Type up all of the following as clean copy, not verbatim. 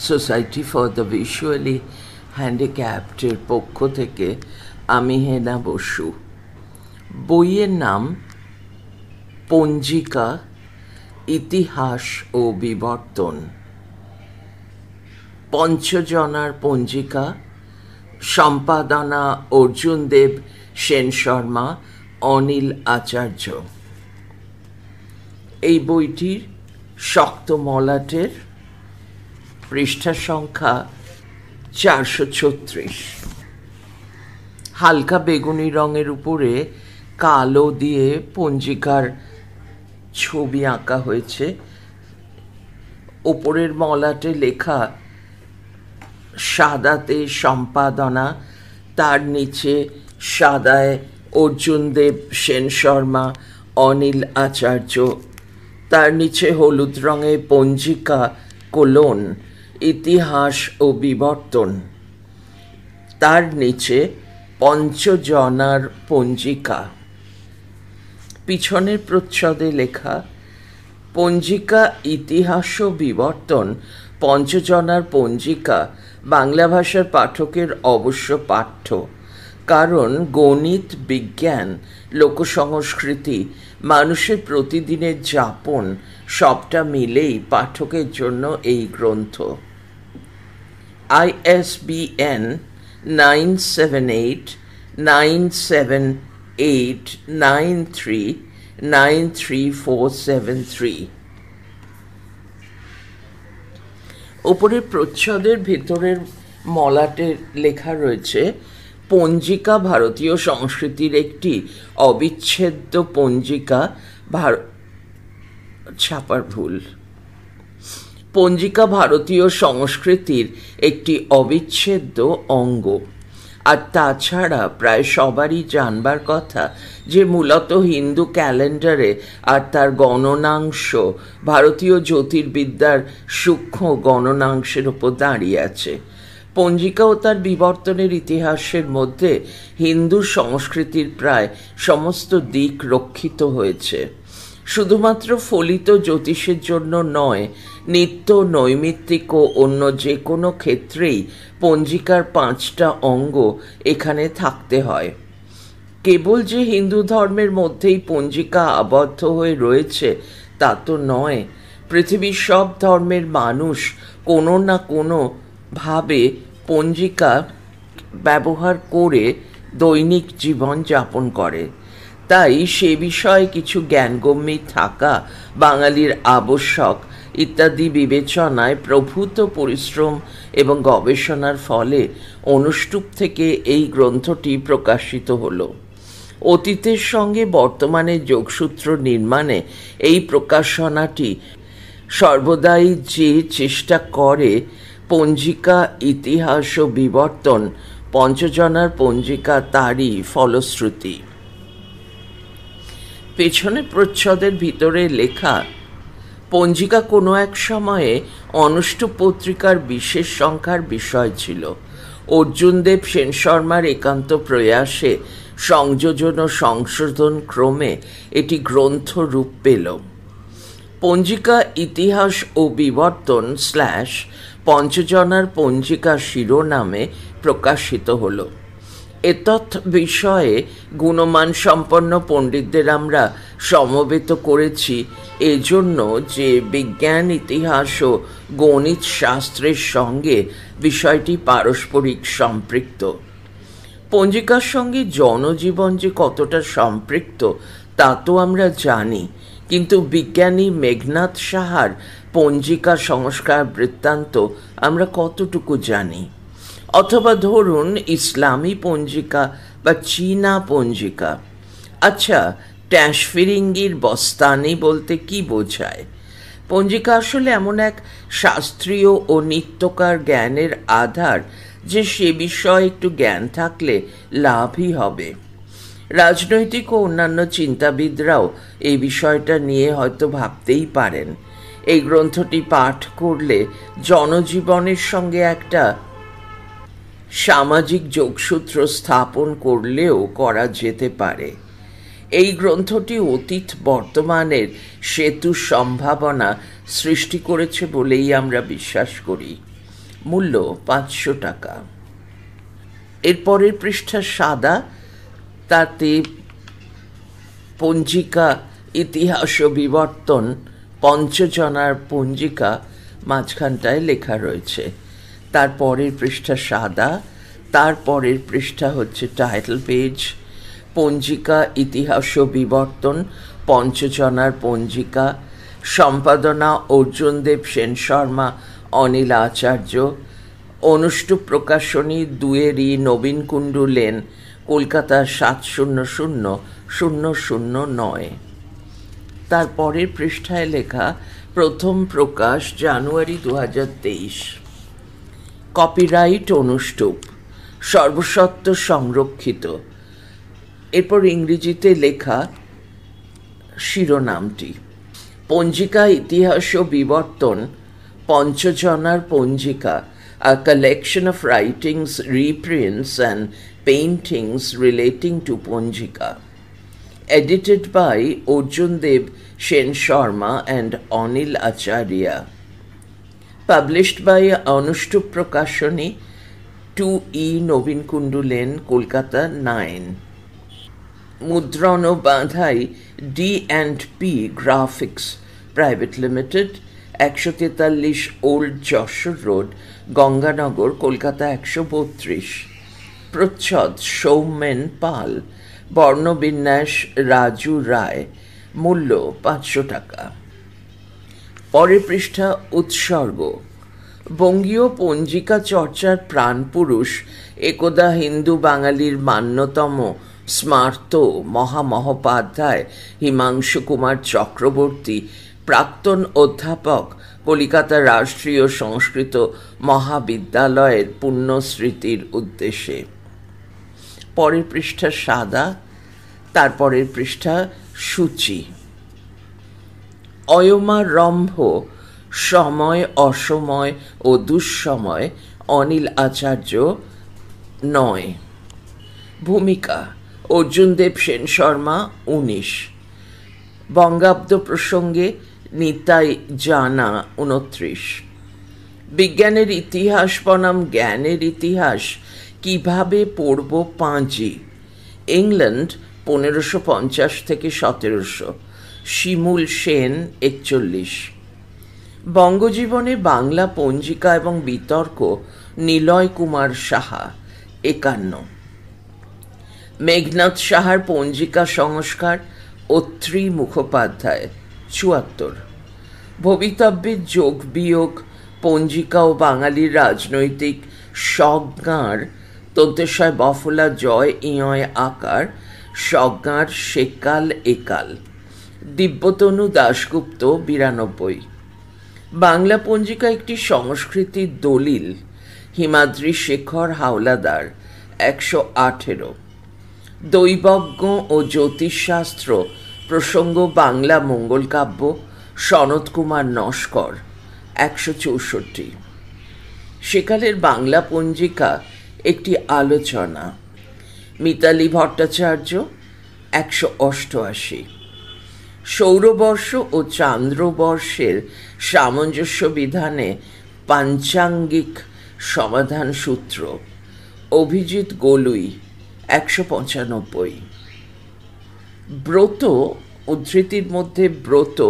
Society for the visually হ্যান্ডিক্যাপডের পক্ষ থেকে আমি হেনা বসু। বইয়ের নাম পঞ্জিকা, ইতিহাস ও বিবর্তন। পঞ্চজনার পঞ্জিকা, সম্পাদনা অর্জুন দেব সেন শর্মা, অনিল আচার্য। এই বইটির শক্ত মলাটের পৃষ্ঠা সংখ্যা 436। হালকা বেগুনি রঙের উপরে কালো দিয়ে পঞ্জিকার ছবি আঁকা হয়েছে। ওপরের মলাটে লেখা সাদাতে সম্পাদনা, তার নিচে সাদায় অর্জুন দেব সেন শর্মা, অনিল আচার্য, তার নিচে হলুদ রঙে পঞ্জিকা কোলন ইতিহাস ও বিবর্তন, তার নিচে পঞ্চজনার পঞ্জিকা। পিছনের প্রচ্ছদে লেখা পঞ্জিকা, ইতিহাস ও বিবর্তন, পঞ্চজনার পঞ্জিকা বাংলা ভাষার পাঠকের অবশ্য পাঠ্য, কারণ গণিত, বিজ্ঞান, লোকসংস্কৃতি, মানুষের প্রতিদিনের যাপন সবটা মিলেই পাঠকের জন্য এই গ্রন্থ। ISBN 9789789393473। ওপরের প্রচ্ছদের ভেতরের মলাটে লেখা রয়েছে পঞ্জিকা ভারতীয় সংস্কৃতির একটি অবিচ্ছেদ্য পঞ্জিকা। ছাপার ভুল। পঞ্জিকা ভারতীয় সংস্কৃতির একটি অবিচ্ছেদ্য অঙ্গ। আর তাছাড়া প্রায় সবারই জানবার কথা যে মূলত হিন্দু ক্যালেন্ডারে আর তার গণনাংশ ভারতীয় জ্যোতির্বিদ্যার সূক্ষ্ম গণনাংশের ওপর দাঁড়িয়ে আছে। পঞ্জিকা ও তার বিবর্তনের ইতিহাসের মধ্যে হিন্দু সংস্কৃতির প্রায় সমস্ত দিক রক্ষিত হয়েছে। শুধুমাত্র ফলিত জ্যোতিষের জন্য নয়, নিত্য, নৈমিত্তিক ও অন্য যে কোনো ক্ষেত্রেই পঞ্জিকার 5টা অঙ্গ এখানে থাকতে হয়। কেবল যে হিন্দু ধর্মের মধ্যেই পঞ্জিকা আবদ্ধ হয়ে রয়েছে তা তো নয়। পৃথিবীর সব ধর্মের মানুষ কোনো না কোনো ভাবে পঞ্জিকা ব্যবহার করে দৈনিক জীবন যাপন করে। তাই সে বিষয়ে কিছু জ্ঞানগম্যি থাকা বাঙালির আবশ্যক ইত্যাদি বিবেচনায় প্রভূত পরিশ্রম এবং গবেষণার ফলে অনুষ্টুপ থেকে এই গ্রন্থটি প্রকাশিত হলো। অতীতের সঙ্গে বর্তমানের যোগসূত্র নির্মাণে এই প্রকাশনাটি সর্বদাই যে চেষ্টা করে পঞ্জিকা, ইতিহাস ও বিবর্তন, পঞ্চজনার পঞ্জিকা তারই ফলশ্রুতি। পেছনে প্রচ্ছদের ভিতরে লেখা পঞ্জিকা কোনো এক সময়ে অনুষ্টুপ পত্রিকার বিশেষ সংখ্যার বিষয় ছিল। অর্জুন দেব সেন শর্মার একান্ত প্রয়াসে সংযোজন ও সংশোধন ক্রমে এটি গ্রন্থ রূপ পেল। পঞ্জিকা, ইতিহাস ও বিবর্তন পঞ্চজনার পঞ্জিকা শিরোনামে প্রকাশিত হলো। এতৎ বিষয়ে গুণমান সম্পন্ন পণ্ডিতদের আমরা সমবেত করেছি এজন্য যে বিজ্ঞান, ইতিহাস ও গণিত শাস্ত্রের সঙ্গে বিষয়টি পারস্পরিক সম্পৃক্ত। পঞ্জিকার সঙ্গে জনজীবন যে কতটা সম্পৃক্ত তা তো আমরা জানি, কিন্তু বিজ্ঞানী মেঘনাথ সাহার পঞ্জিকা সংস্কার বৃত্তান্ত আমরা কতটুকু জানি? অথবা ধরুন ইসলামী পঞ্জিকা বা চীনা পঞ্জিকা। আচ্ছা, ট্যাঁশফিরিঙ্গির বস্তানি বলতে কি বোঝায়? পঞ্জিকা আসলে এমন এক শাস্ত্রীয় ও নিত্যকার জ্ঞানের আধার যে সে বিষয়ে একটু জ্ঞান থাকলে লাভই হবে। রাজনৈতিক ও অন্যান্য চিন্তাবিদরাও এই বিষয়টা নিয়ে হয়তো ভাবতেই পারেন। এই গ্রন্থটি পাঠ করলে জনজীবনের সঙ্গে একটা সামাজিক যোগসূত্র স্থাপন করলেও করা যেতে পারে। এই গ্রন্থটি অতীত বর্তমানের সেতু সম্ভাবনা সৃষ্টি করেছে বলেই আমরা বিশ্বাস করি। মূল্য 500 টাকা। এরপরের পৃষ্ঠা সাদা, তাতে পঞ্জিকা ইতিহাস ও বিবর্তন পঞ্চজনার পঞ্জিকা মাঝখানটায় লেখা রয়েছে। তারপরের পৃষ্ঠা সাদা, তারপরের পৃষ্ঠা হচ্ছে টাইটেল পেজ, পঞ্জিকা ইতিহাস ও বিবর্তন পঞ্চজনার পঞ্জিকা, সম্পাদনা অর্জুনদেব সেন শর্মা, অনিল আচার্য, অনুষ্টুপ প্রকাশনী 2 নবীন কুণ্ডু লেন, কলকাতা 700009। তারপরের পৃষ্ঠায় লেখা প্রথম প্রকাশ জানুয়ারি 2023। কপিরাইট অনুষ্টুপ, সর্বসত্ব সংরক্ষিত। এরপর ইংরেজিতে লেখা শিরোনামটি, পঞ্জিকা ইতিহাস ও বিবর্তন পঞ্চজনার পঞ্জিকা, a collection of writings, reprints and paintings relating to Ponjika, edited by Arjundev Sen Sharma and Anil Acharya, published by Anushtup Prakashani, 2 Novin Kundu Lane, Kolkata 9. মুদ্রণ ও বাঁধাই D&P graphics private limited, 143 old Jessore road, Ganganagar, Kolkata 132। প্রচ্ছদ সৌমেন পাল, বর্ণবিন্যাস রাজু রায়, মূল্য 500 টাকা। পরের পৃষ্ঠা উৎসর্গ, বঙ্গীয় পঞ্জিকা চর্চার প্রাণপুরুষ, একদা হিন্দু বাঙালির মান্যতম স্মার্ত মহামহোপাধ্যায় হিমাংশু কুমার চক্রবর্তী, প্রাক্তন অধ্যাপক, কলিকাতা রাষ্ট্রীয় সংস্কৃত মহাবিদ্যালয়ের পুণ্যস্মৃতির উদ্দেশ্যে। পরের পৃষ্ঠা সাদা, তারপরের পৃষ্ঠা সূচি। অয়মারম্ভ, সময় অসময় ও দুঃসময়, অনিল আচার্য 9। ভূমিকা অর্জুনদেব সেন শর্মা 19। বঙ্গাব্দ প্রসঙ্গে নিতাই জানা 29। বিজ্ঞানের ইতিহাস বনাম জ্ঞানের ইতিহাস, কিভাবে পড়ব পাঁজি, ইংল্যান্ড 1550 থেকে 1700, শিমুল সেন 41। বঙ্গজীবনে বাংলা পঞ্জিকা এবং বিতর্ক, নিলয় কুমার সাহা 51। মেঘনাথ সাহার পঞ্জিকা সংস্কার, অত্রি মুখোপাধ্যায় 74। ভবিতব্যের যোগ বিয়োগ, পঞ্জিকা ও বাঙালির রাজনৈতিক সজ্ঞার, তন্তেশয় বফলা জয় ইয় আকার, সজ্ঞার সেকাল একাল, দিব্যতনু দাশগুপ্ত 92। বাংলা পঞ্জিকা একটি সংস্কৃতির দলিল, হিমাদ্রি শেখর হাওলাদার 118। দৈবজ্ঞ ও জ্যোতিষশাস্ত্র প্রসঙ্গ বাংলা মঙ্গল কাব্য, সনৎ কুমার নস্কর 164। সেকালের বাংলা পঞ্জিকা একটি আলোচনা, মিতালি ভট্টাচার্য 188। সৌরবর্ষ ও চান্দ্রবর্ষের সামঞ্জস্য বিধানে পাঞ্চাঙ্গিক সমাধান সূত্র, অভিজিৎ গোলুই 195। ব্রত, উদ্ধৃতির মধ্যে ব্রত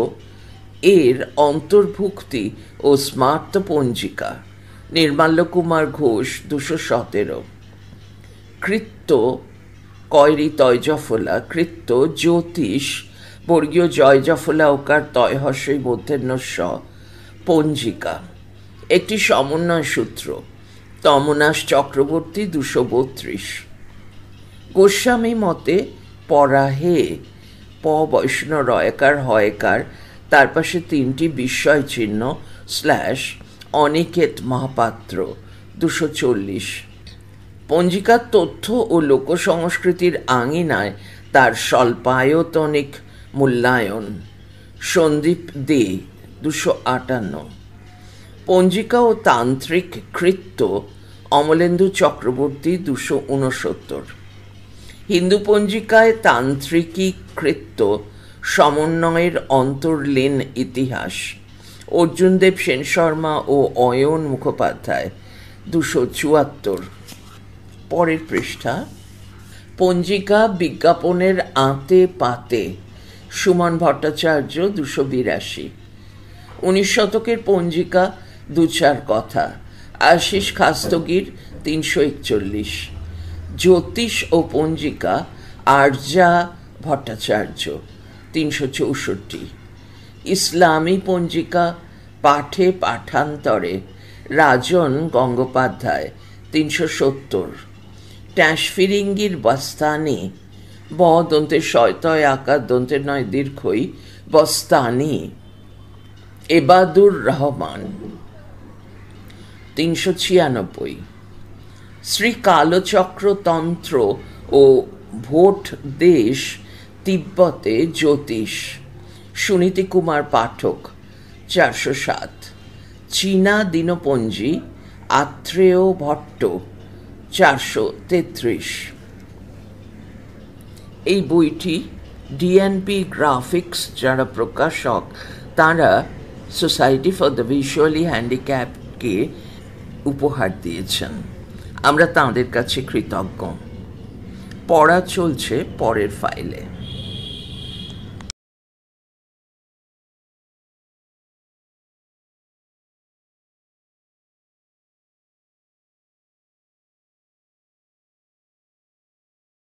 এর অন্তর্ভুক্তি ও স্মার্ত পঞ্জিকা, নির্মাল্য কুমার ঘোষ 217। কৃত্য, কয়রি তয়জফলা, কৃত্য জ্যোতিষ, বর্গীয় জয়জফলা ওকার তয়হস্যই মূর্ধন্য স, পঞ্জিকা একটি সমন্বয় সূত্র, তমনাশ চক্রবর্তী 232। গোস্বামী মতে পরা হে, প বৈষ্ণ রয়কার হয়কার, তার পাশে 3টি বিস্ময় চিহ্ন স্ল্যাশ, অনিকেত মহাপাত্র 240। পঞ্জিকার তথ্য ও লোকসংস্কৃতির আঙিনায় তার স্বল্পায়তনিক মূল্যায়ন, সন্দীপ দে 258। পঞ্জিকা ও তান্ত্রিক কৃত্য, অমলেন্দু চক্রবর্তী 269। হিন্দু পঞ্জিকায় তান্ত্রিকী কৃত্য সমন্বয়ের অন্তর্লীন ইতিহাস, অর্জুনদেব সেন শর্মা ও অয়ন মুখোপাধ্যায় 274। পরের পৃষ্ঠা। পঞ্জিকা বিজ্ঞাপনের আঁতে পাতে, সুমন ভট্টাচার্য, 282। 19 শতকের পঞ্জিকা দু চার কথা, আশিস খাস্তগির, 341। জ্যোতিষ ও পঞ্জিকা, আর্যা ভট্টাচার্য, 364। ইসলামী পঞ্জিকা পাঠে পাঠান্তরে, রাজন গঙ্গোপাধ্যায়, 370। ট্যাঁশফিরিঙ্গির বস্তানি, ব দন্তের শয়তয় আকার দন্তের নয় দীর্ঘই, বস্তানি, এবাদুর রহমান, 396। শ্রী কালচক্র তন্ত্র ও ভোট দেশ তিব্বতে জ্যোতিষ, সুনীতি কুমার পাঠক, 407। চীনা দিনপঞ্জি, আত্রেয় ভট্ট, 433। এই বইটি ডিএনপি গ্রাফিক্স যারা প্রকাশক তারা সোসাইটি ফর দ্য ভিজুয়ালি হ্যান্ডিক্যাপকে উপহার দিয়েছেন। আমরা তাঁদের কাছে কৃতজ্ঞ। পড়া চলছে পরের ফাইলে।